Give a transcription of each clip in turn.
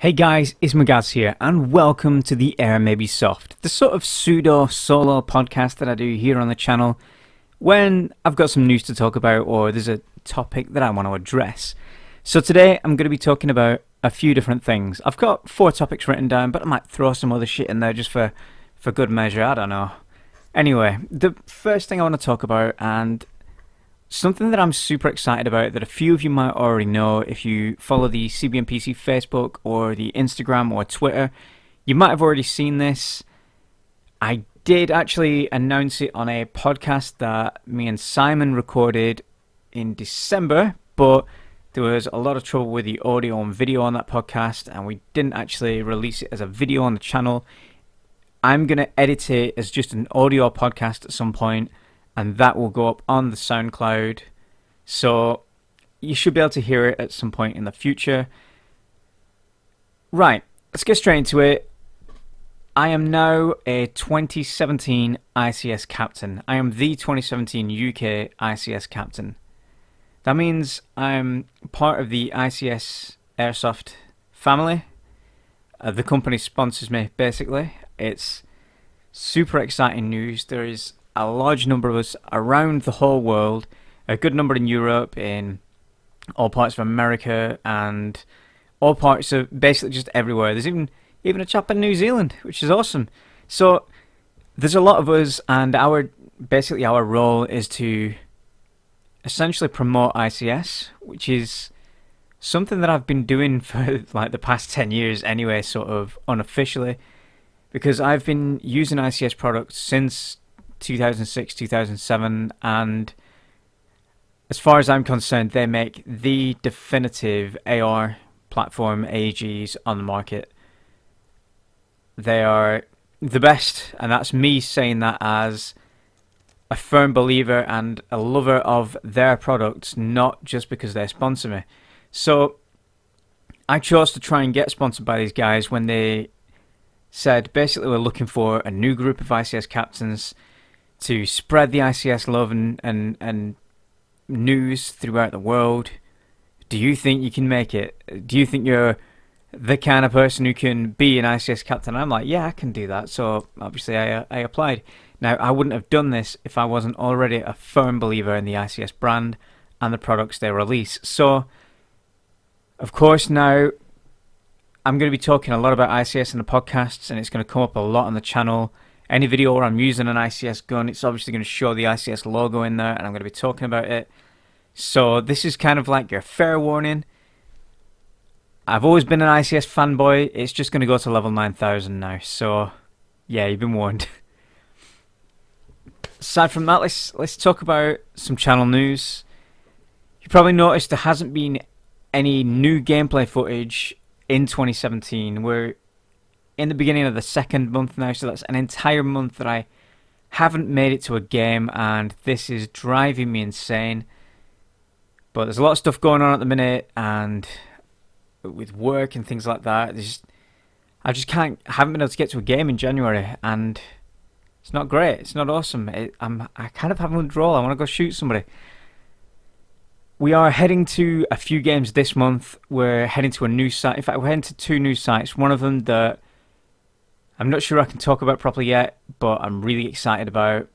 Hey guys, it's Magaz here, and welcome to the Air Maybe Soft, the sort of pseudo solo podcast that I do here on the channel when I've got some news to talk about or there's a topic that I want to address. So today I'm going to be talking about a few different things. I've got 4 topics written down, but I might throw some other shit in there just for good measure, I don't know. Anyway, the first thing I want to talk about, and something that I'm super excited about that a few of you might already know if you follow the CBNPC Facebook or the Instagram or Twitter. You might have already seen this. I did actually announce it on a podcast that me and Simon recorded in December, but there was a lot of trouble with the audio and video on that podcast, and we didn't actually release it as a video on the channel. I'm going to edit it as just an audio podcast at some point, and that will go up on the SoundCloud, so you should be able to hear it at some point in the future. Right, let's get straight into it. I am now a 2017 ICS captain. I am the 2017 UK ICS captain. That means I'm part of the ICS airsoft family. The company sponsors me, basically. It's super exciting news. There is a large number of us around the whole world, a good number in Europe, in all parts of America, and all parts of basically just everywhere. There's even a chap in New Zealand, which is awesome. So there's a lot of us, and our role is to essentially promote ICS, which is something that I've been doing for like the past 10 years anyway, sort of unofficially, because I've been using ICS products since 2006, 2007, and as far as I'm concerned, they make the definitive AR platform AEGs on the market. They are the best, and that's me saying that as a firm believer and a lover of their products, not just because they sponsor me. So I chose to try and get sponsored by these guys when they said basically we're looking for a new group of ICS captains to spread the ICS love and news throughout the world. Do you think you can make it? Do you think you're the kind of person who can be an ICS captain? I'm like, yeah, I can do that. So obviously I applied. Now, I wouldn't have done this if I wasn't already a firm believer in the ICS brand and the products they release. So, of course, now I'm going to be talking a lot about ICS in the podcasts, and it's going to come up a lot on the channel. Any video where I'm using an ICS gun, it's obviously going to show the ICS logo in there, and I'm going to be talking about it. So this is kind of like your fair warning. I've always been an ICS fanboy. It's just going to go to level 9,000 now. So, yeah, you've been warned. Aside from that, let's talk about some channel news. You probably noticed there hasn't been any new gameplay footage in 2017. We're in the beginning of the second month now, so that's an entire month that I haven't made it to a game, and this is driving me insane. But there's a lot of stuff going on at the minute, and with work and things like that, I haven't been able to get to a game in January, and it's not great. It's not awesome. I kind of have a withdrawal. I want to go shoot somebody. We are heading to a few games this month. We're heading to a new site. In fact, we're heading to 2 new sites. One of them that I'm not sure I can talk about properly yet, but I'm really excited about.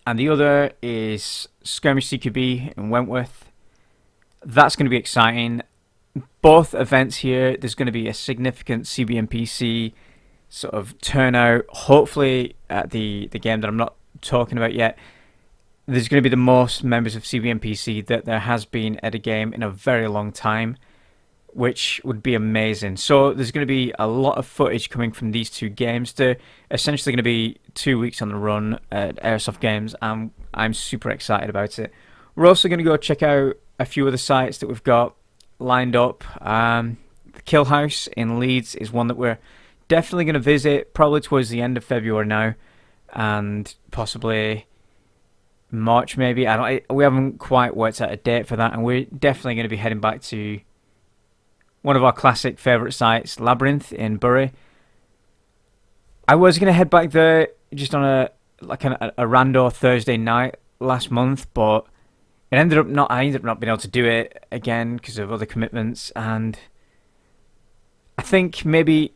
And the other is Skirmish CQB in Wentworth. That's going to be exciting. Both events here, there's going to be a significant CBNPC sort of turnout. Hopefully at the game that I'm not talking about yet, there's going to be the most members of CBNPC that there has been at a game in a very long time, which would be amazing. So there's going to be a lot of footage coming from these 2 games. They're essentially going to be 2 weeks on the run at Airsoft Games, and I'm super excited about it. We're also going to go check out a few other sites that we've got lined up. The Kill House in Leeds is one that we're definitely going to visit, probably towards the end of February now, and possibly March maybe. We haven't quite worked out a date for that, and we're definitely going to be heading back to one of our classic favourite sites, Labyrinth in Bury. I was going to head back there just on a rando Thursday night last month, but I ended up not being able to do it again because of other commitments, and I think maybe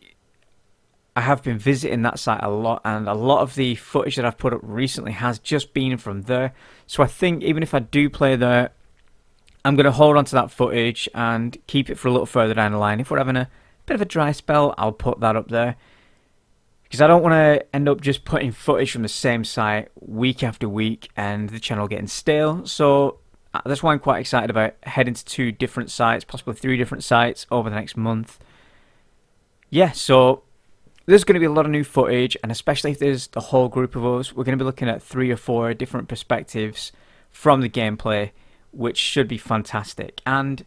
I have been visiting that site a lot, and a lot of the footage that I've put up recently has just been from there. So I think even if I do play there, I'm going to hold on to that footage and keep it for a little further down the line. If we're having a bit of a dry spell, I'll put that up there. Because I don't want to end up just putting footage from the same site week after week and the channel getting stale. So that's why I'm quite excited about heading to 2 different sites, possibly 3 different sites over the next month. Yeah, so there's going to be a lot of new footage, and especially if there's the whole group of us, we're going to be looking at 3 or 4 different perspectives from the gameplay, which should be fantastic. And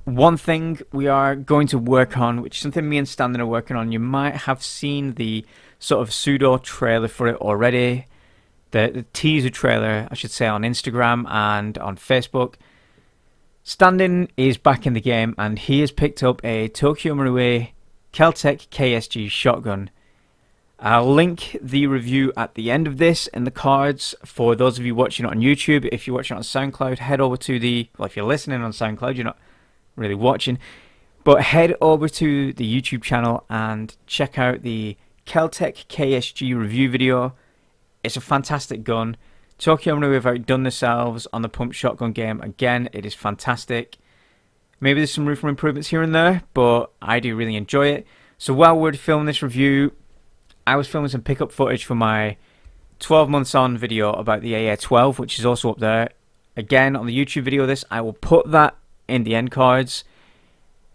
one thing we are going to work on, which is something me and Standon are working on, you might have seen the sort of pseudo trailer for it already, the teaser trailer, I should say, on Instagram and on Facebook. Standon is back in the game, and he has picked up a Tokyo Marui Keltec KSG shotgun. I'll link the review at the end of this in the cards for those of you watching it on YouTube. If you're watching it on SoundCloud, head over to the... Well, if you're listening on SoundCloud, you're not really watching. But head over to the YouTube channel and check out the Keltec KSG review video. It's a fantastic gun. Tokyo Marui have outdone themselves on the pump shotgun game. Again, it is fantastic. Maybe there's some room for improvements here and there, but I do really enjoy it. So while we're filming this review, I was filming some pickup footage for my 12 months on video about the AA-12, which is also up there. Again, on the YouTube video of this, I will put that in the end cards.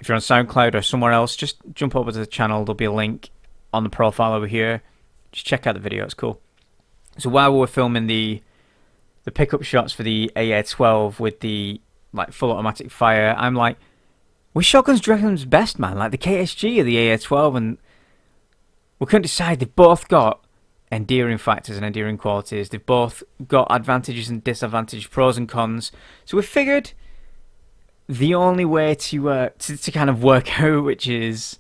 If you're on SoundCloud or somewhere else, just jump over to the channel. There'll be a link on the profile over here. Just check out the video, it's cool. So while we were filming the pickup shots for the AA-12 with the like full automatic fire, I'm like, which shotguns do you reckon's best, man? Like the KSG or the AA-12? And we couldn't decide. They've both got endearing factors and endearing qualities. They've both got advantages and disadvantages, pros and cons. So we figured the only way to kind of work out which is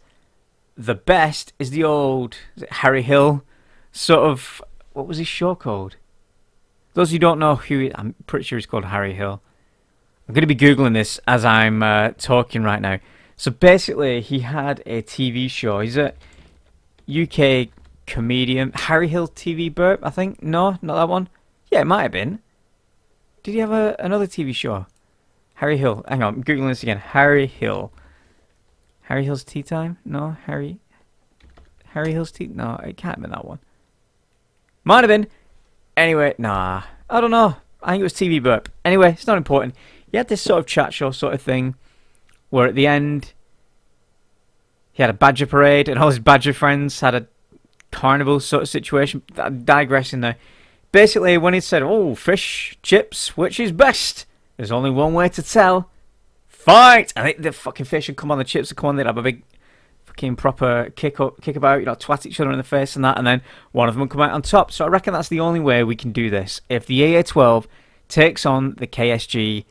the best is the old, is it Harry Hill sort of, what was his show called? Those who don't know who, I'm pretty sure he's called Harry Hill. I'm going to be Googling this as I'm talking right now. So basically, he had a TV show. He's a UK comedian. Harry Hill TV Burp, I think. No, not that one. Yeah, it might have been. Did he have another TV show? Harry Hill. Hang on, I'm Googling this again. Harry Hill. Harry Hill's Tea Time? No, Harry Hill's Tea... No, it can't have been that one. Might have been. Anyway, nah. I don't know. I think it was TV Burp. Anyway, it's not important. He had this sort of chat show sort of thing where at the end he had a badger parade and all his badger friends had a carnival sort of situation. I'm digressing there. Basically, when he said, oh, fish, chips, which is best? There's only one way to tell. Fight! I think the fucking fish would come on, the chips would come on, they'd have a big fucking proper kick about, you know, twat each other in the face and that, and then one of them would come out on top. So I reckon that's the only way we can do this. If the AA-12 takes on the KSG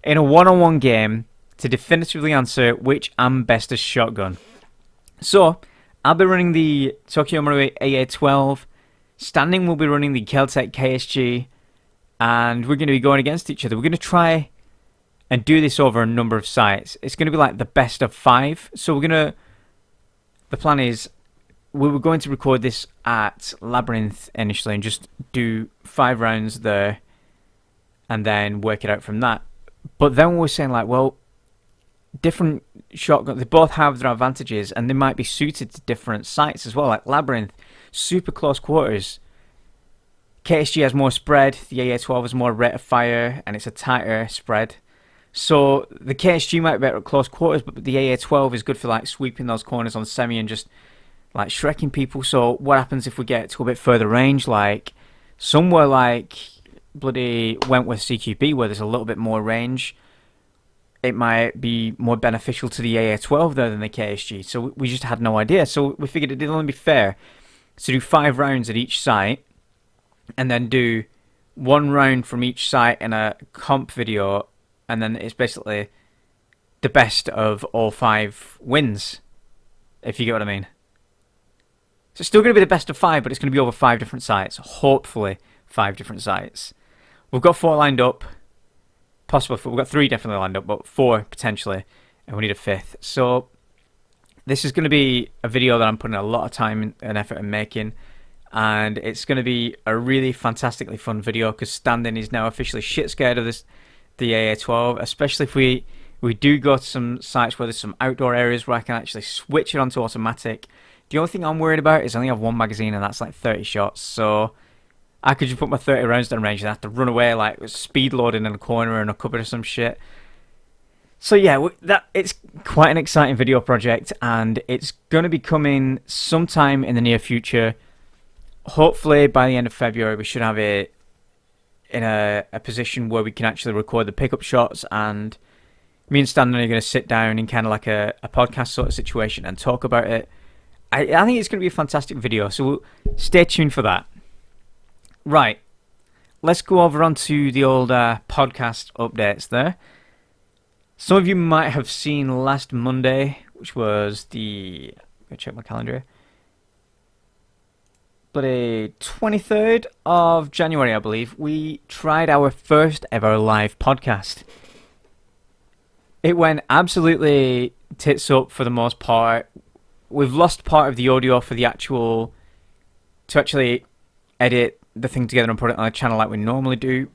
in a one-on-one game to definitively answer which am best as shotgun. So, I'll be running the Tokyo Marui AA-12, Standing will be running the Keltec KSG, and we're going to be going against each other. We're going to try and do this over a number of sites. It's going to be like the best of 5. So we're going to... The plan is, we were going to record this at Labyrinth initially and just do 5 rounds there and then work it out from that. But then we were saying like, well, different shotguns, they both have their advantages and they might be suited to different sites as well. Like Labyrinth, super close quarters. KSG has more spread, the AA-12 has more rate of fire and it's a tighter spread. So the KSG might be better at close quarters, but the AA-12 is good for like sweeping those corners on semi and just like shrekking people. So what happens if we get to a bit further range, like somewhere like bloody Wentworth CQB where there's a little bit more range? It might be more beneficial to the AA-12 there than the KSG. So we just had no idea. So we figured it'd only be fair to do 5 rounds at each site and then do 1 round from each site in a comp video, and then it's basically the best of all 5 wins, if you get what I mean. So it's still going to be the best of 5, but it's going to be over 5 different sites. Hopefully 5 different sites. We've got 4 lined up. Possibly 4. We've got 3 definitely lined up, but 4 potentially. And we need a 5th. So This is going to be a video that I'm putting a lot of time and effort in making, and it's going to be a really fantastically fun video because Standing is now officially shit scared of the AA12, especially if we do go to some sites where there's some outdoor areas where I can actually switch it onto automatic. The only thing I'm worried about is I only have one magazine, and that's like 30 shots, so I could just put my 30 rounds down range and have to run away like speed loading in a corner in a cupboard or some shit. So yeah, it's quite an exciting video project, and it's going to be coming sometime in the near future. Hopefully by the end of February we should have it in a position where we can actually record the pickup shots, and me and Stan are going to sit down in kind of like a podcast sort of situation and talk about it. I think it's going to be a fantastic video, so stay tuned for that. Right, let's go over onto the old podcast updates there. Some of you might have seen last Monday, which was I'm going to check my calendar here. But 23rd of January, I believe, we tried our first ever live podcast. It went absolutely tits up for the most part. We've lost part of the audio for to actually edit the thing together and put it on a channel like we normally do.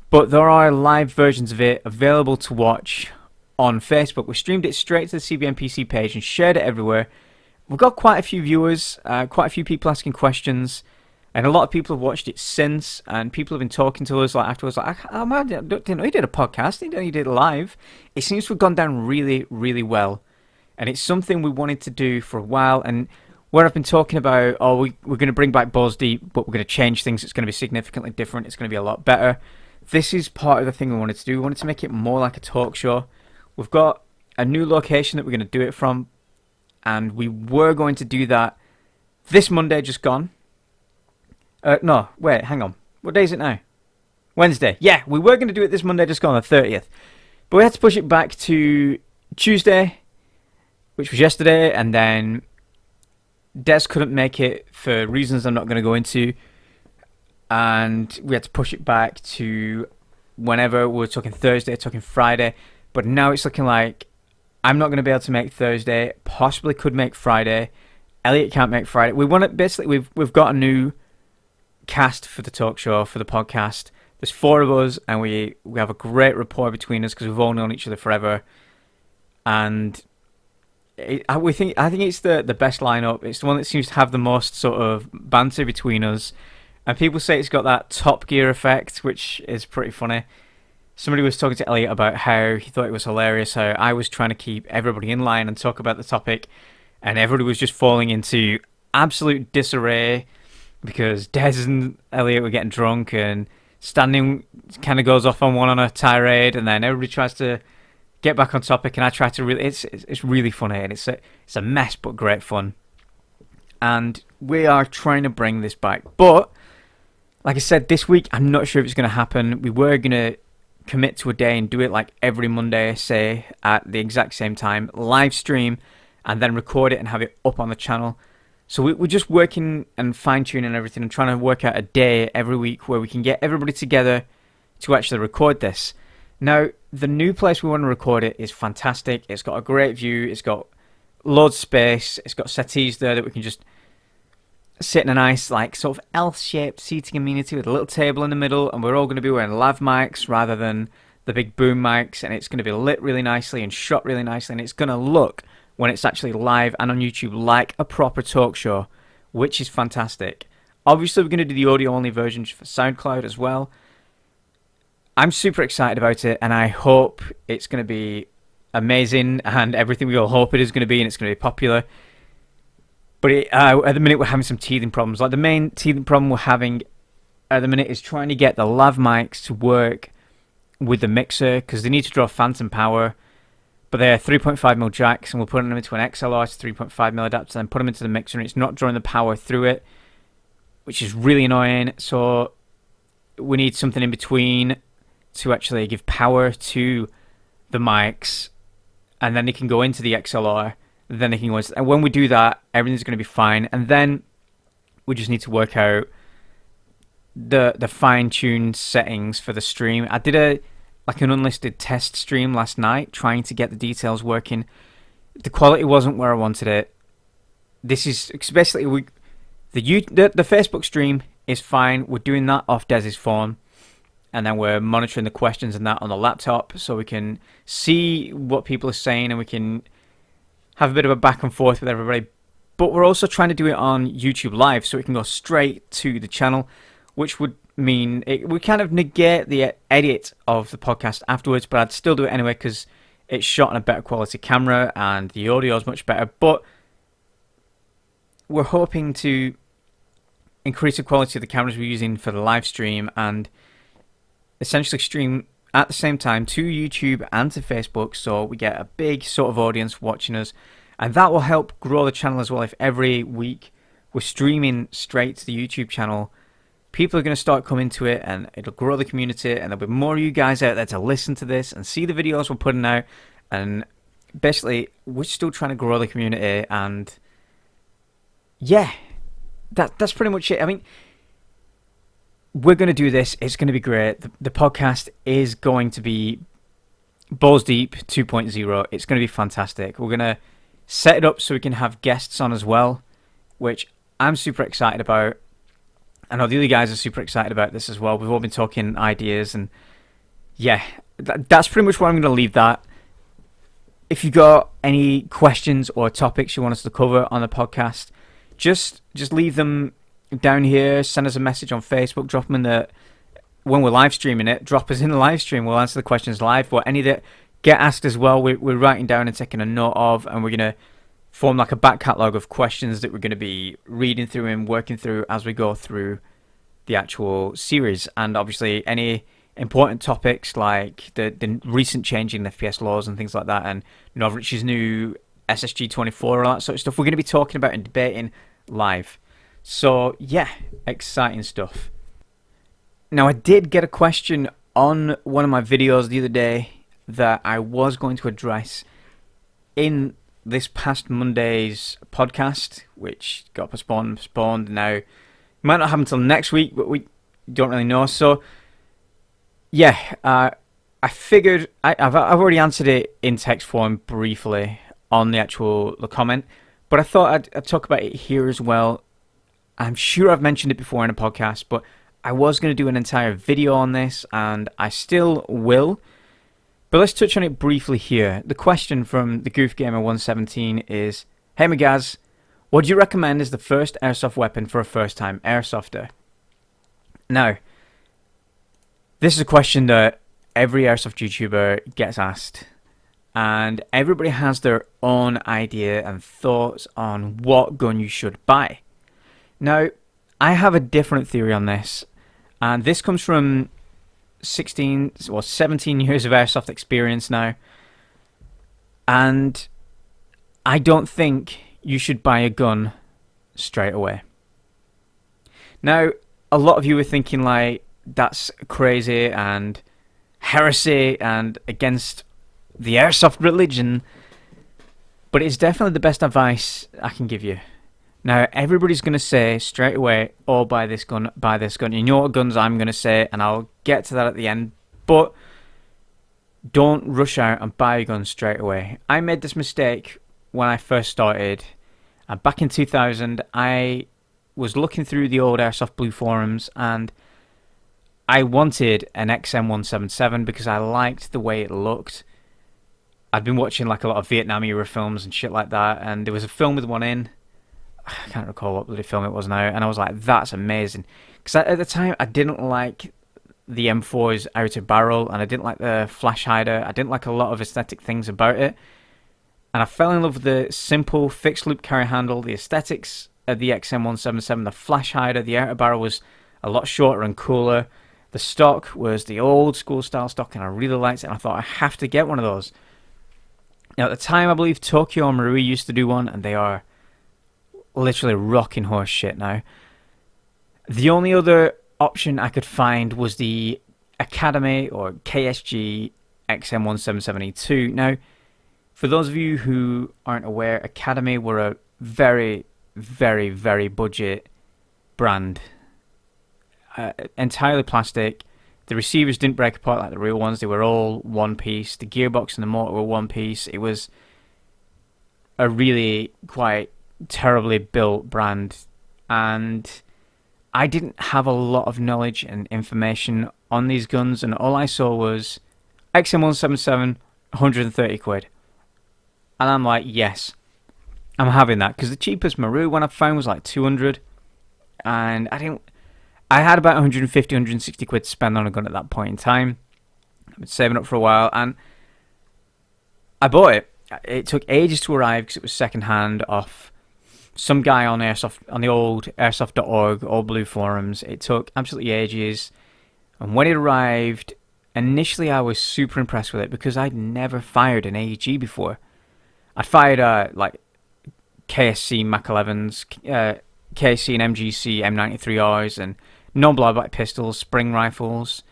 But there are live versions of it available to watch on Facebook. We streamed it straight to the CBNPC page and shared it everywhere. We've got quite a few viewers, quite a few people asking questions, and a lot of people have watched it since, and people have been talking to us like afterwards, like, oh man, I didn't know you did a podcast, I didn't know you did it live. It seems to have gone down really, really well. And it's something we wanted to do for a while, and where I've been talking about, we're going to bring back Balls Deep, but we're going to change things, it's going to be significantly different, it's going to be a lot better. This is part of the thing we wanted to do. We wanted to make it more like a talk show. We've got a new location that we're going to do it from, and we were going to do that this Monday just gone. No, wait, hang on. What day is it now? Wednesday. Yeah, we were going to do it this Monday just gone, the 30th. But we had to push it back to Tuesday, which was yesterday, and then Des couldn't make it for reasons I'm not going to go into, and we had to push it back to whenever. We're talking Thursday, talking Friday, but now it's looking like I'm not going to be able to make Thursday, possibly could make Friday. Elliot can't make Friday. We want it, basically, we've got a new cast for the talk show, for the podcast. There's 4 of us, and we have a great rapport between us because we've all known each other forever, and I think it's the best lineup. It's the one that seems to have the most sort of banter between us, and people say it's got that Top Gear effect, which is pretty funny. Somebody was talking to Elliot about how he thought it was hilarious how I was trying to keep everybody in line and talk about the topic, and everybody was just falling into absolute disarray because Des and Elliot were getting drunk, and Standing kind of goes off on a tirade, and then everybody tries to get back on topic, and I try to really, it's really funny, and it's a mess but great fun, and we are trying to bring this back. But like I said, this week I'm not sure if it's going to happen. We were going to commit to a day and do it like every Monday, say at the exact same time, live stream, and then record it and have it up on the channel. So we're just working and fine-tuning everything and trying to work out a day every week where we can get everybody together to actually record this. Now, the new place we want to record it is fantastic. It's got a great view. It's got loads of space. It's got settees there that we can just sit in a nice, like, sort of L-shaped seating amenity with a little table in the middle, and we're all going to be wearing lav mics rather than the big boom mics, and it's going to be lit really nicely and shot really nicely, and it's going to look, when it's actually live and on YouTube, like a proper talk show, which is fantastic. Obviously, we're going to do the audio-only version for SoundCloud as well. I'm super excited about it, and I hope it's going to be amazing and everything we all hope it is going to be, and it's going to be popular. But at the minute, we're having some teething problems. Like, the main teething problem we're having at the minute is trying to get the lav mics to work with the mixer, because they need to draw phantom power. But they're 3.5mm jacks, and we're putting them into an XLR to 3.5mm adapter, and then put them into the mixer, and it's not drawing the power through it, which is really annoying. So we need something in between to actually give power to the mics, and then they can go into the XLR. Then they can go into, and when we do that, everything's going to be fine. And then we just need to work out the fine-tuned settings for the stream. I did an unlisted test stream last night, trying to get the details working. The quality wasn't where I wanted it. This is basically the Facebook stream is fine. We're doing that off Desi's phone, and then we're monitoring the questions and that on the laptop, so we can see what people are saying and we can have a bit of a back and forth with everybody. But we're also trying to do it on YouTube Live, so we can go straight to the channel, which would mean it would kind of negate the edit of the podcast afterwards, but I'd still do it anyway because it's shot on a better quality camera and the audio is much better. But we're hoping to increase the quality of the cameras we're using for the live stream and essentially stream at the same time to YouTube and to Facebook, so we get a big sort of audience watching us, and that will help grow the channel as well. If every week we're streaming straight to the YouTube channel, people are going to start coming to it and it'll grow the community, and there'll be more of you guys out there to listen to this and see the videos we're putting out. And basically we're still trying to grow the community, and yeah, that's pretty much it. I mean, we're going to do this. It's going to be great. The podcast is going to be Balls Deep 2.0. It's going to be fantastic. We're going to set it up so we can have guests on as well, which I'm super excited about. I know the other guys are super excited about this as well. We've all been talking ideas, and yeah, that's pretty much where I'm going to leave that. If you got any questions or topics you want us to cover on the podcast, just leave them down here. Send us a message on Facebook. Drop them in when we're live streaming it. Drop us in the live stream. We'll answer the questions live. But any that get asked as well, we're writing down and taking a note of, and we're going to form like a back catalogue of questions that we're going to be reading through and working through as we go through the actual series. And obviously any important topics like the recent change in FPS laws and things like that, and Novrich's new SSG 24, all that sort of stuff, we're going to be talking about and debating live. So yeah, exciting stuff. Now, I did get a question on one of my videos the other day that I was going to address in this past Monday's podcast, which got postponed. Now, it might not happen until next week, but we don't really know. So yeah, I figured I've already answered it in text form briefly on the comment, but I thought I'd talk about it here as well. I'm sure I've mentioned it before in a podcast, but I was going to do an entire video on this, and I still will. But let's touch on it briefly here. The question from the Goof Gamer 117 is, "Hey Magaz, what do you recommend as the first airsoft weapon for a first-time airsofter?" Now, this is a question that every airsoft YouTuber gets asked, and everybody has their own idea and thoughts on what gun you should buy. Now, I have a different theory on this, and this comes from 17 years of airsoft experience now, and I don't think you should buy a gun straight away. Now, a lot of you are thinking like, that's crazy and heresy and against the airsoft religion, but it's definitely the best advice I can give you. Now, everybody's going to say straight away, "Oh, buy this gun, buy this gun." You know what guns I'm going to say, and I'll get to that at the end. But don't rush out and buy a gun straight away. I made this mistake when I first started. Back in 2000, I was looking through the old Airsoft Blue forums, and I wanted an XM177 because I liked the way it looked. I'd been watching like a lot of Vietnam era films and shit like that, and there was a film with one in. I can't recall what bloody film it was now, and I was like, that's amazing. Because at the time, I didn't like the M4's outer barrel, and I didn't like the flash hider. I didn't like a lot of aesthetic things about it. And I fell in love with the simple fixed loop carry handle, the aesthetics of the XM177, the flash hider, the outer barrel was a lot shorter and cooler. The stock was the old school style stock, and I really liked it, and I thought I have to get one of those. Now, at the time, I believe Tokyo Marui used to do one, and they are literally rocking horse shit now. The only other option I could find was the Academy or KSG XM177E2. Now, for those of you who aren't aware, Academy were a very, very, very budget brand. Entirely plastic. The receivers didn't break apart like the real ones. They were all one piece. The gearbox and the motor were one piece. It was a really quite terribly built brand, and I didn't have a lot of knowledge and information on these guns, and all I saw was XM177, 130 quid. And I'm like, yes, I'm having that, because the cheapest Maru one I found was like 200, and I had about 150, 160 quid to spend on a gun at that point in time. I've been saving up for a while, and I bought it. It took ages to arrive because it was second hand off some guy on airsoft, on the old airsoft.org, old blue forums. It took absolutely ages, and when it arrived, initially I was super impressed with it because I'd never fired an AEG before. I'd fired like KSC Mac 11s, KSC and MGC M93Rs, and non-blowback pistols, spring rifles.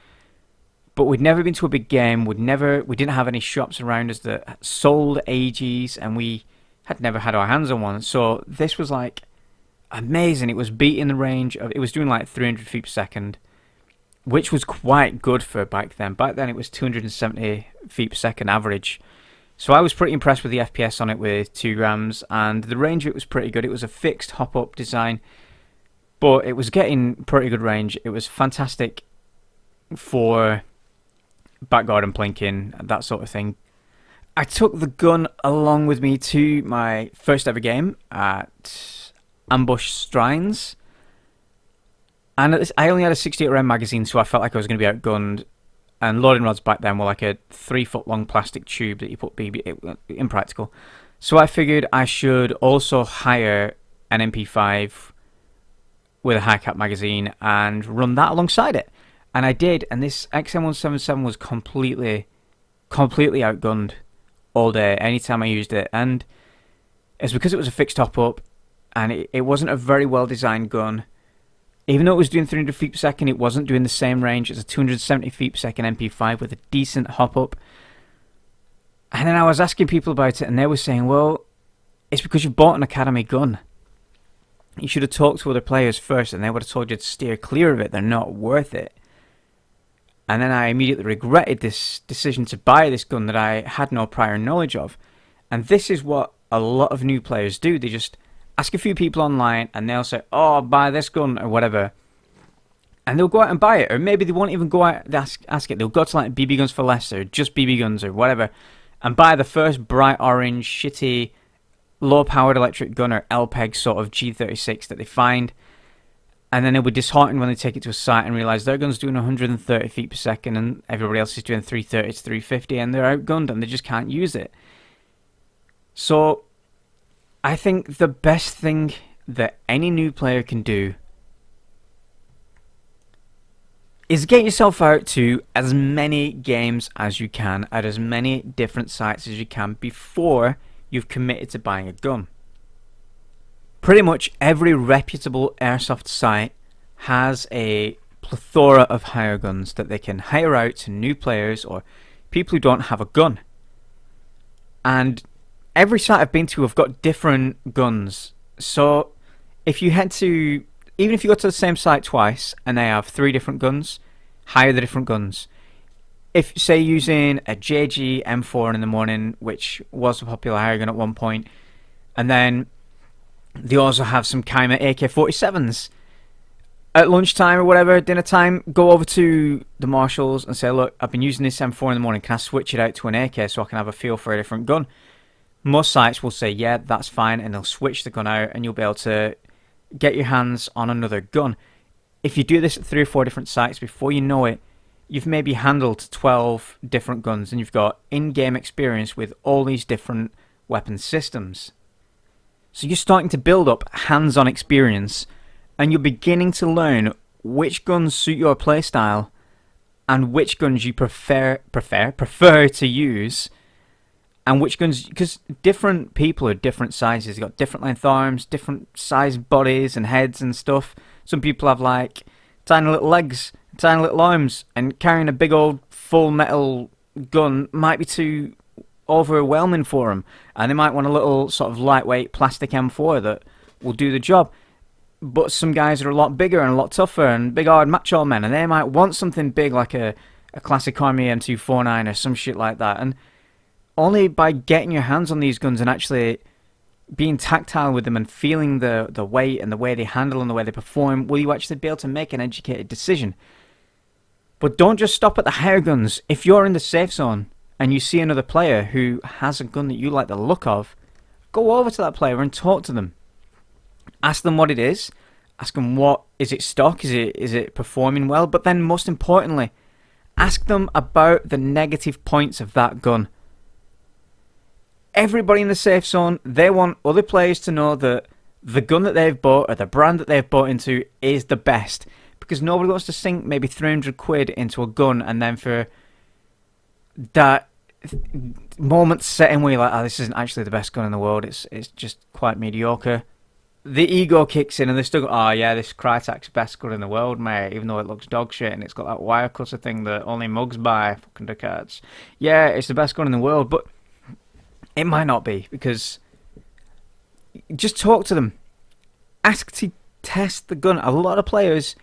But we'd never been to a big game. We didn't have any shops around us that sold AEGs, and we had never had our hands on one. So this was like amazing. It was beating the range of, it was doing like 300 feet per second, which was quite good for back then. Back then it was 270 feet per second average. So I was pretty impressed with the FPS on it with 2 grams, and the range of it was pretty good. It was a fixed hop-up design, but it was getting pretty good range. It was fantastic for backguard and plinking, that sort of thing. I took the gun along with me to my first ever game at Ambush Strines, and at this, I only had a 68 round magazine, so I felt like I was going to be outgunned. And loading rods back then were like a 3-foot long plastic tube that you put BB, impractical. So I figured I should also hire an MP5 with a high cap magazine and run that alongside it. And I did, and this XM177 was completely outgunned all day, anytime I used it. And it's because it was a fixed top-up, and it wasn't a very well-designed gun. Even though it was doing 300 feet per second, it wasn't doing the same range as a 270 feet per second MP5 with a decent hop-up. And then I was asking people about it, and they were saying, well, it's because you've bought an Academy gun. You should have talked to other players first, and they would have told you to steer clear of it. They're not worth it. And then I immediately regretted this decision to buy this gun that I had no prior knowledge of. And this is what a lot of new players do. They just ask a few people online, and they'll say, oh, buy this gun, or whatever. And they'll go out and buy it. Or maybe they won't even go out and ask it. They'll go to like BB Guns for Less, or just BB Guns, or whatever, and buy the first bright orange, shitty, low-powered electric gun, or LPEG sort of G36 that they find. And then they'll be disheartened when they take it to a site and realise their gun's doing 130 feet per second, and everybody else is doing 330 to 350, and they're outgunned, and they just can't use it. So I think the best thing that any new player can do is get yourself out to as many games as you can at as many different sites as you can before you've committed to buying a gun. Pretty much every reputable airsoft site has a plethora of hire guns that they can hire out to new players or people who don't have a gun. And every site I've been to have got different guns. So if you head to, even if you go to the same site twice and they have 3 different guns, hire the different guns. If, say, using a JG M4 in the morning, which was a popular hire gun at one point, and then they also have some Keimer AK-47s, at lunchtime or whatever, dinner time, go over to the marshals and say, look, I've been using this M4 in the morning, can I switch it out to an AK so I can have a feel for a different gun? Most sites will say, yeah, that's fine, and they'll switch the gun out and you'll be able to get your hands on another gun. If you do this at 3 or 4 different sites, before you know it, you've maybe handled 12 different guns and you've got in-game experience with all these different weapon systems. So you're starting to build up hands-on experience, and you're beginning to learn which guns suit your playstyle and which guns you prefer to use, and which guns, because different people are different sizes. You've got different length arms, different size bodies and heads and stuff. Some people have like tiny little legs, tiny little arms, and carrying a big old full metal gun might be too overwhelming for them, and they might want a little sort of lightweight plastic M4 that will do the job. But some guys are a lot bigger and a lot tougher and big hard macho men, and they might want something big like a classic Army M249 or some shit like that. And only by getting your hands on these guns and actually being tactile with them and feeling the weight and the way they handle and the way they perform, will you actually be able to make an educated decision? But don't just stop at the higher guns. If you're in the safe zone and you see another player who has a gun that you like the look of, go over to that player and talk to them. Ask them what it is. Ask them what is it stock? Is it performing well? But then most importantly, ask them about the negative points of that gun. Everybody in the safe zone, they want other players to know that the gun that they've bought or the brand that they've bought into is the best. Because nobody wants to sink maybe 300 quid into a gun and then for that moment setting where you're like, oh, this isn't actually the best gun in the world, it's just quite mediocre. The ego kicks in and they still go, oh yeah, this Crytek's best gun in the world, mate, even though it looks dog shit and it's got that wire cutter thing that only mugs buy, fucking dickheads. Yeah, it's the best gun in the world, but it might not be, because just talk to them. Ask to test the gun. A lot of players,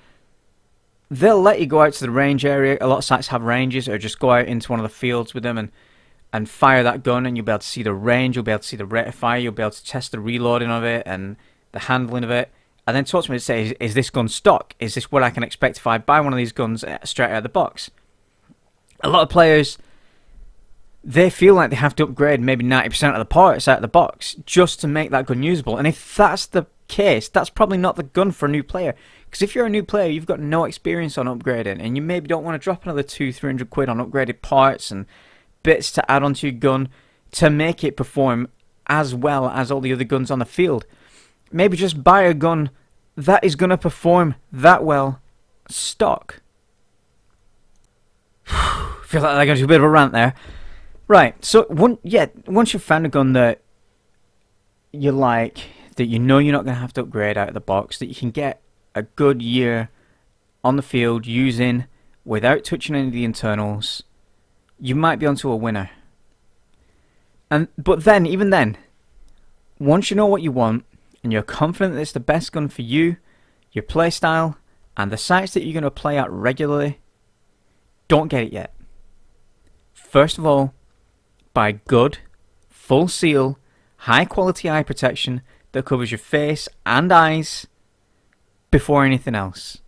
they'll let you go out to the range area. A lot of sites have ranges, or just go out into one of the fields with them and fire that gun, and you'll be able to see the range, you'll be able to see the rate of fire, you'll be able to test the reloading of it and the handling of it, and then talk to me and say, is this gun stock? Is this what I can expect if I buy one of these guns straight out of the box? A lot of players, they feel like they have to upgrade maybe 90% of the parts out of the box just to make that gun usable. And if that's the case, that's probably not the gun for a new player. Because if you're a new player, you've got no experience on upgrading, and you maybe don't want to drop another 200-300 quid on upgraded parts and bits to add onto your gun to make it perform as well as all the other guns on the field. Maybe just buy a gun that is going to perform that well stock. Feel like I got a bit of a rant there. Right, so once you've found a gun that you like, that you know you're not going to have to upgrade out of the box, that you can get a good year on the field using without touching any of the internals, you might be onto a winner. But then, even then, once you know what you want and you're confident that it's the best gun for you, your playstyle, and the sites that you're going to play at regularly, don't get it yet. First of all, buy good, full seal, high quality eye protection that covers your face and eyes before anything else.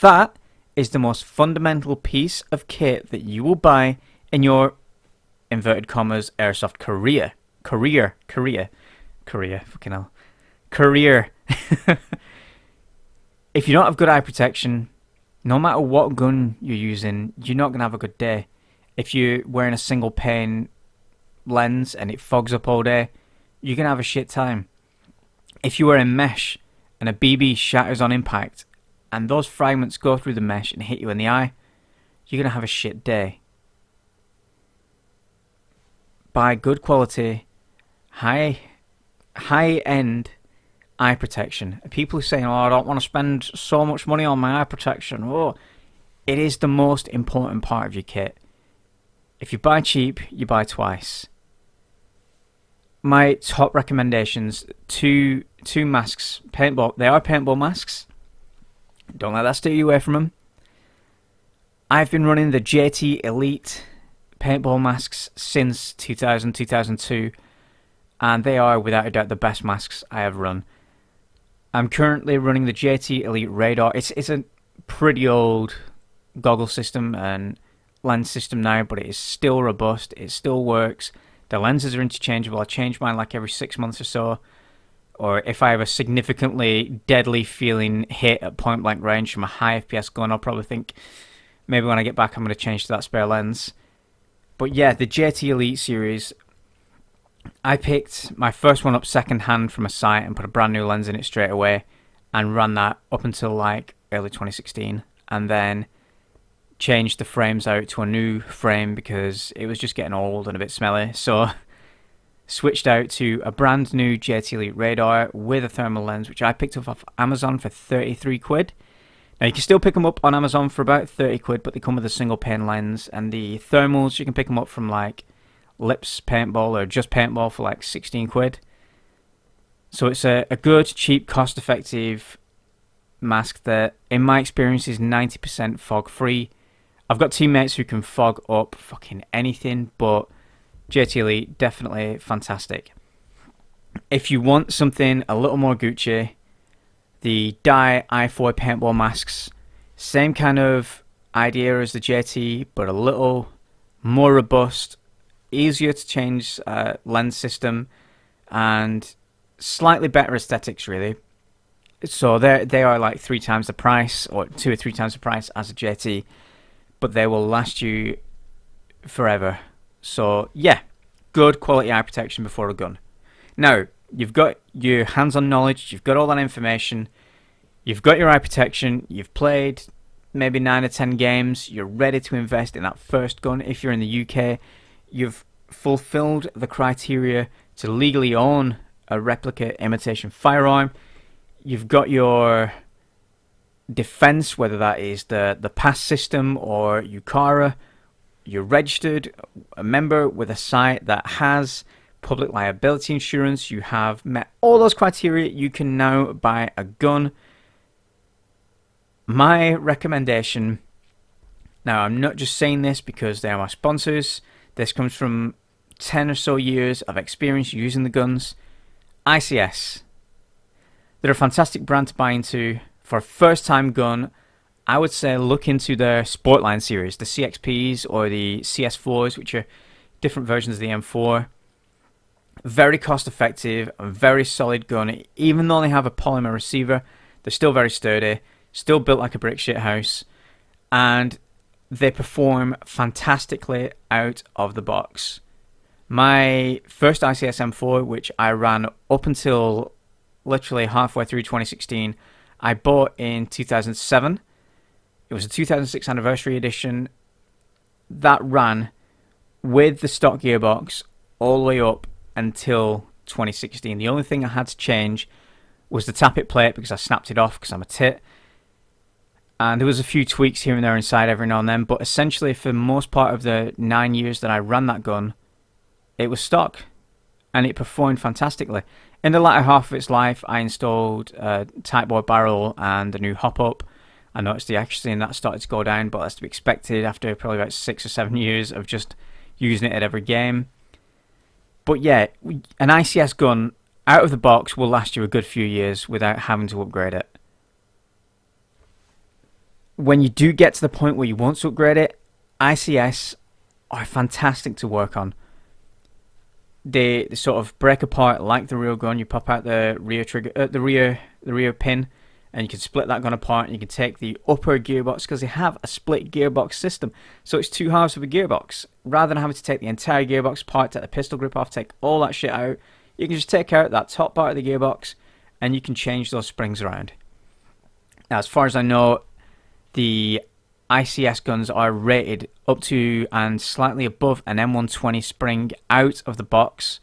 That is the most fundamental piece of kit that you will buy in your, inverted commas, airsoft career. Career. Fucking hell. Career. If you don't have good eye protection, no matter what gun you're using, you're not going to have a good day. If you're wearing a single pane lens and it fogs up all day, you're going to have a shit time. If you wear a mesh and a BB shatters on impact and those fragments go through the mesh and hit you in the eye, you're going to have a shit day. Buy good quality, high-end eye protection. People are saying, oh, I don't want to spend so much money on my eye protection. Oh, it is the most important part of your kit. If you buy cheap, you buy twice. My top recommendations, two masks, paintball. They are paintball masks. Don't let that steer you away from them. I've been running the JT Elite paintball masks since 2000, 2002, and they are without a doubt the best masks I have run. I'm currently running the JT Elite Radar. It's a pretty old goggle system and lens system now, but it is still robust. It still works. The lenses are interchangeable. I change mine like every 6 months or so. Or if I have a significantly deadly feeling hit at point blank range from a high FPS gun, I'll probably think maybe when I get back I'm going to change to that spare lens. But yeah, the JT Elite series, I picked my first one up second hand from a site and put a brand new lens in it straight away and ran that up until like early 2016, and then changed the frames out to a new frame because it was just getting old and a bit smelly. So switched out to a brand new JT Elite Radar with a thermal lens, which I picked up off Amazon for 33 quid. Now you can still pick them up on Amazon for about 30 quid, but they come with a single pane lens, and the thermals you can pick them up from like Lips Paintball or Just Paintball for like 16 quid. So it's a good, cheap, cost-effective mask that, in my experience, is 90% fog-free. I've got teammates who can fog up fucking anything, but JT Elite, definitely fantastic. If you want something a little more Gucci, the Dye i4 paintball masks, same kind of idea as the JT, but a little more robust, easier to change lens system, and slightly better aesthetics, really. So they are like 3 times the price, or 2 or 3 times the price as a JT, but they will last you forever. So yeah, good quality eye protection before a gun. Now, you've got your hands-on knowledge, you've got all that information, you've got your eye protection, you've played maybe 9 or 10 games, you're ready to invest in that first gun. If you're in the UK, you've fulfilled the criteria to legally own a replica imitation firearm. You've got your defense, whether that is the pass system or UCARA. You're registered a member with a site that has public liability insurance. You have met all those criteria. You can now buy a gun. My recommendation, now I'm not just saying this because they are my sponsors, this comes from 10 or so years of experience using the guns. ICS. They're a fantastic brand to buy into. For a first time gun, I would say look into their Sportline series, the CXPs or the CS4s, which are different versions of the M4. Very cost effective, a very solid gun. Even though they have a polymer receiver, they're still very sturdy, still built like a brick shit house, and they perform fantastically out of the box. My first ICS M4, which I ran up until literally halfway through 2016, I bought in 2007. It was a 2006 anniversary edition that ran with the stock gearbox all the way up until 2016. The only thing I had to change was the tappet plate because I snapped it off because I'm a tit. And there was a few tweaks here and there inside every now and then, but essentially for most part of the 9 years that I ran that gun, it was stock and it performed fantastically. In the latter half of its life, I installed a tight bore barrel and a new hop-up. I noticed the accuracy in that started to go down, but that's to be expected after probably about 6 or 7 years of just using it at every game. But yeah, an ICS gun out of the box will last you a good few years without having to upgrade it. When you do get to the point where you want to upgrade it, ICS are fantastic to work on. They sort of break apart like the real gun. You pop out the rear trigger, the rear pin, and you can split that gun apart. And you can take the upper gearbox because they have a split gearbox system, so it's 2 halves of a gearbox. Rather than having to take the entire gearbox apart, take the pistol grip off, take all that shit out, you can just take out that top part of the gearbox, and you can change those springs around. Now, as far as I know, the ICS guns are rated up to and slightly above an M120 spring out of the box.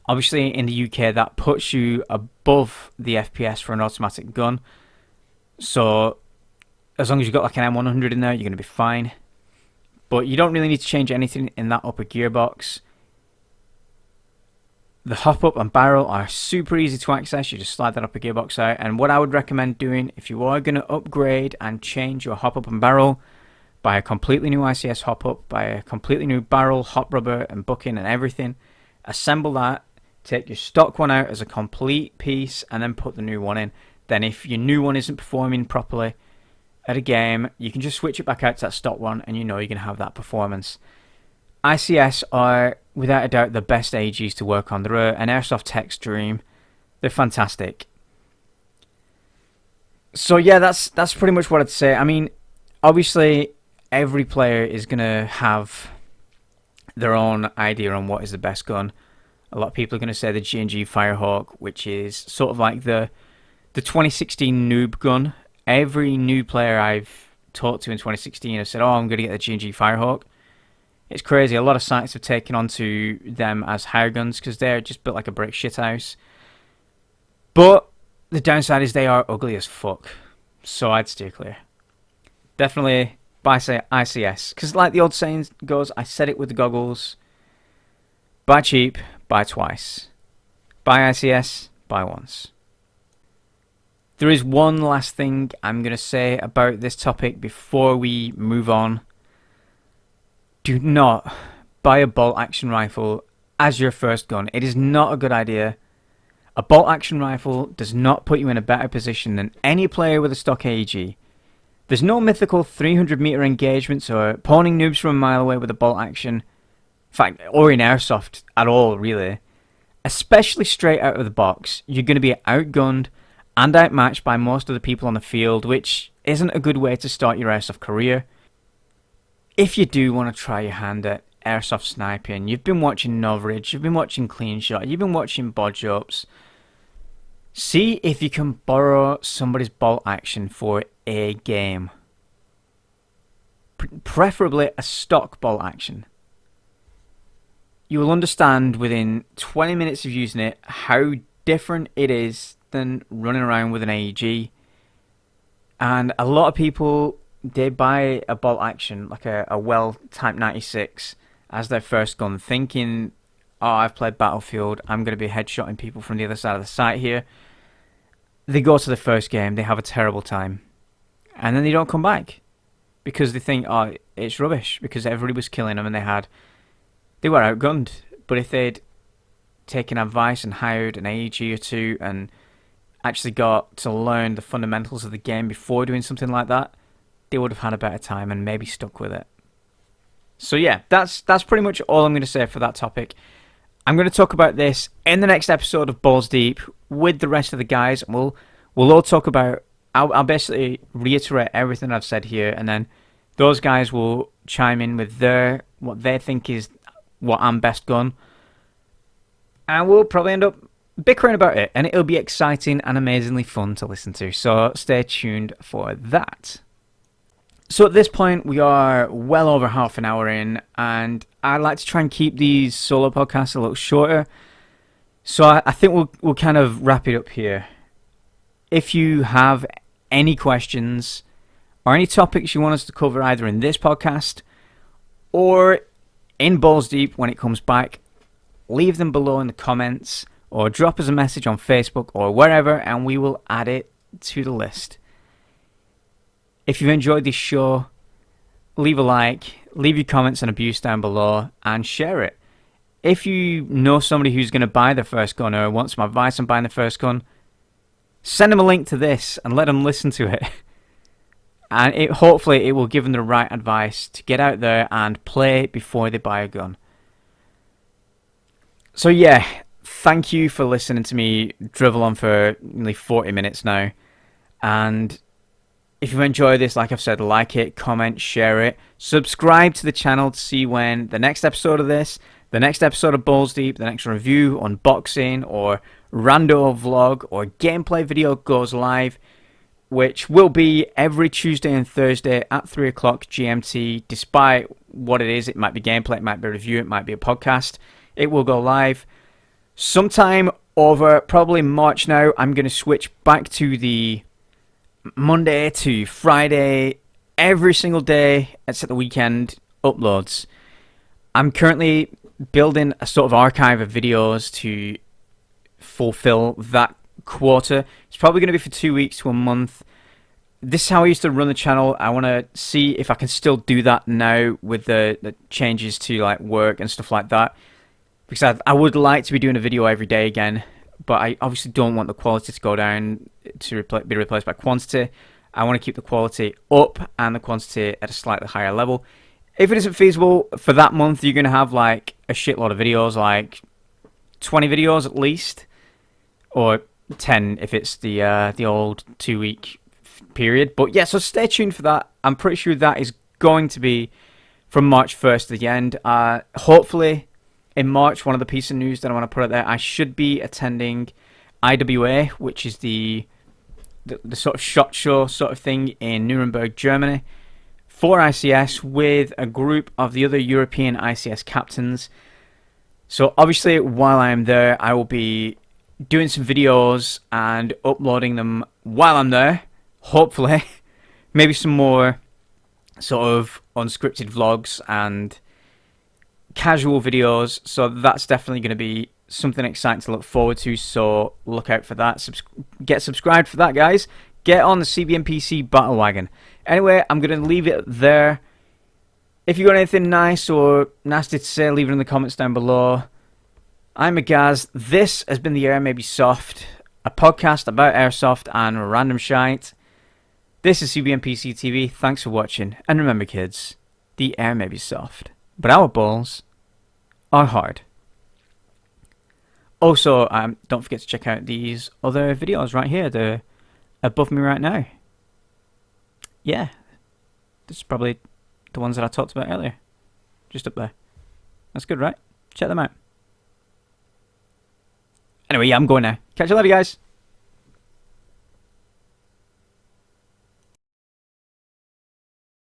Obviously in the UK that puts you above the FPS for an automatic gun, so as long as you've got like an M100 in there, you're going to be fine. But you don't really need to change anything in that upper gearbox. The hop-up and barrel are super easy to access. You just slide that upper gearbox out. And what I would recommend doing if you are going to upgrade and change your hop-up and barrel, buy a completely new ICS hop-up, buy a completely new barrel, hop rubber and bucking and everything. Assemble that, take your stock one out as a complete piece, and then put the new one in. Then if your new one isn't performing properly at a game, you can just switch it back out to that stock one and you know you're going to have that performance. ICS are, without a doubt, the best AGs to work on. They're an airsoft tech's dream. They're fantastic. So yeah, that's pretty much what I'd say. I mean, obviously, every player is going to have their own idea on what is the best gun. A lot of people are going to say the G&G Firehawk, which is sort of like the 2016 noob gun. Every new player I've talked to in 2016 have said, oh, I'm going to get the G&G Firehawk. It's crazy. A lot of sites have taken onto them as hire guns because they're just built like a brick shithouse. But the downside is they are ugly as fuck. So I'd steer clear. Definitely buy ICS. Because like the old saying goes, I said it with the goggles. Buy cheap, buy twice. Buy ICS, buy once. There is one last thing I'm going to say about this topic before we move on. Do not buy a bolt action rifle as your first gun. It is not a good idea. A bolt action rifle does not put you in a better position than any player with a stock AEG. There's no mythical 300-meter engagements or pawning noobs from a mile away with a bolt action. In fact, or in airsoft at all, really. Especially straight out of the box, you're going to be outgunned and outmatched by most of the people on the field, which isn't a good way to start your airsoft career. If you do want to try your hand at airsoft sniping, you've been watching Noveridge, you've been watching Clean Shot, you've been watching Bodge Ups, see if you can borrow somebody's bolt action for a game. Preferably a stock bolt action. You will understand within 20 minutes of using it how different it is than running around with an AEG. And a lot of people, they buy a bolt action, like a Well Type 96, as their first gun, thinking, oh, I've played Battlefield, I'm going to be headshotting people from the other side of the site here. They go to the first game, they have a terrible time, and then they don't come back because they think, oh, it's rubbish, because everybody was killing them and they were outgunned. But if they'd taken advice and hired an AEG or two and actually got to learn the fundamentals of the game before doing something like that, they would have had a better time and maybe stuck with it. So yeah, that's pretty much all I'm going to say for that topic. I'm going to talk about this in the next episode of Balls Deep with the rest of the guys. We'll all talk about, I'll basically reiterate everything I've said here, and then those guys will chime in with what they think is what I'm best gun. And we'll probably end up bickering about it, and it'll be exciting and amazingly fun to listen to. So stay tuned for that. So at this point, we are well over half an hour in, and I'd like to try and keep these solo podcasts a little shorter. So I think we'll kind of wrap it up here. If you have any questions or any topics you want us to cover either in this podcast or in Balls Deep when it comes back, leave them below in the comments or drop us a message on Facebook or wherever, and we will add it to the list. If you've enjoyed this show, leave a like, leave your comments and abuse down below, and share it. If you know somebody who's going to buy their first gun or wants some advice on buying their first gun, send them a link to this and let them listen to it. And hopefully it will give them the right advice to get out there and play before they buy a gun. So yeah, thank you for listening to me drivel on for nearly 40 minutes now. And if you've enjoyed this, like I've said, like it, comment, share it, subscribe to the channel to see when the next episode of this, the next episode of Balls Deep, the next review, unboxing, or rando vlog, or gameplay video goes live, which will be every Tuesday and Thursday at 3 o'clock GMT. Despite what it is, it might be gameplay, it might be a review, it might be a podcast. It will go live sometime over probably March now. I'm going to switch back to the Monday to Friday, every single day except the weekend uploads. I'm currently building a sort of archive of videos to fulfill that quarter. It's probably going to be for 2 weeks to a month. This is how I used to run the channel. I want to see if I can still do that now with the changes to like work and stuff like that, because I would like to be doing a video every day again, but I obviously don't want the quality to go down to be replaced by quantity. I want to keep the quality up and the quantity at a slightly higher level. If it isn't feasible for that month, you're going to have like a shitload of videos, like 20 videos at least, or 10 if it's the old 2 week period. But yeah, so stay tuned for that. I'm pretty sure that is going to be from March 1st to the end. Hopefully in March, one of the pieces of news that I want to put out there, I should be attending IWA, which is the sort of SHOT Show sort of thing in Nuremberg, Germany, for ICS with a group of the other European ICS captains. So obviously while I'm there, I will be doing some videos and uploading them while I'm there, hopefully. Maybe some more sort of unscripted vlogs and casual videos, so that's definitely going to be something exciting to look forward to, so look out for that. Get subscribed for that, guys. Get on the CBNPC battle wagon. Anyway, I'm going to leave it there. If you got anything nice or nasty to say, leave it in the comments down below. I'm Agaz. This has been The Air May Be Soft, a podcast about airsoft and random shite. This is CBMPC TV. Thanks for watching. And remember, kids, the air may be soft, but our balls are hard. Also, don't forget to check out these other videos right here. They're above me right now. Yeah, this is probably the ones that I talked about earlier. Just up there. That's good, right? Check them out. Anyway, yeah, I'm going now. Catch you later, guys.